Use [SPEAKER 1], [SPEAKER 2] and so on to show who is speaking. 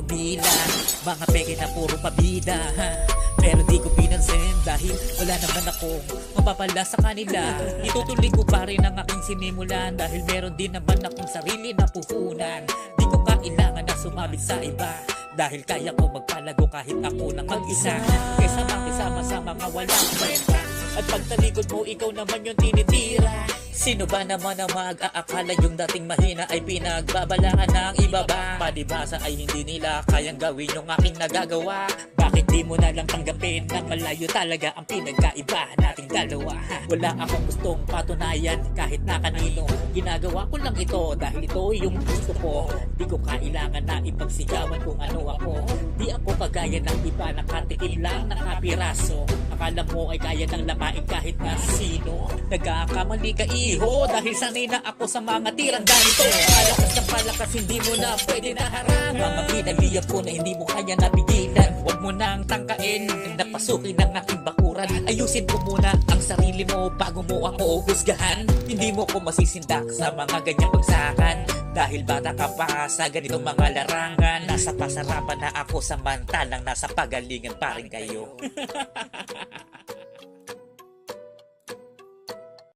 [SPEAKER 1] bilang mga peke na puro pabida, ha? Pero di ko pinansin dahil wala naman akong mapapala sa kanila. Itutuloy ko pa rin ang aking sinimulan dahil meron din naman akong sarili na puhunan. Di ko kailangan na sumabit sa iba dahil kaya ko magpalago kahit ako lang mag-isa, kaysa makisama sa mga walang kwenta. At pagtalikod mo, ikaw naman yung tinitira. Sino ba naman ang mag-aakala yung dating mahina ay pinagbabalaan ng iba ba? Palibasa ay hindi nila kayang gawin yung aking nagagawa. Bakit di mo na lang tanggapin na malayo talaga ang pinagkaiba nating dalawa? Wala akong gustong patunayan kahit na kanino. Ginagawa ko lang ito dahil ito yung gusto ko. Di ko kailangan na ipagsigawan kung ano ako. Di ako kagaya ng iba, nakatikim lang ng kapiraso. Akala mo ay kaya ng lapain kahit na sino. Nagkakamali ka iho dahil sanay na ako sa mga tirang ganito. Palakas ng palakas, hindi mo na pwede na harangan. Mga pinaliyap ko na hindi mo kaya napigilan. Huwag mo nang tangkain, napasukin ng aking bakuran. Ayusin mo muna ang sarili mo bago mo ako husgahan. Hindi mo ko masisindak sa mga ganyang bagsakan. Dahil bata ka pa sa ganitong mga larangan. Nasa pasarapan na ako samantalang nasa pagalingan pa rin kayo.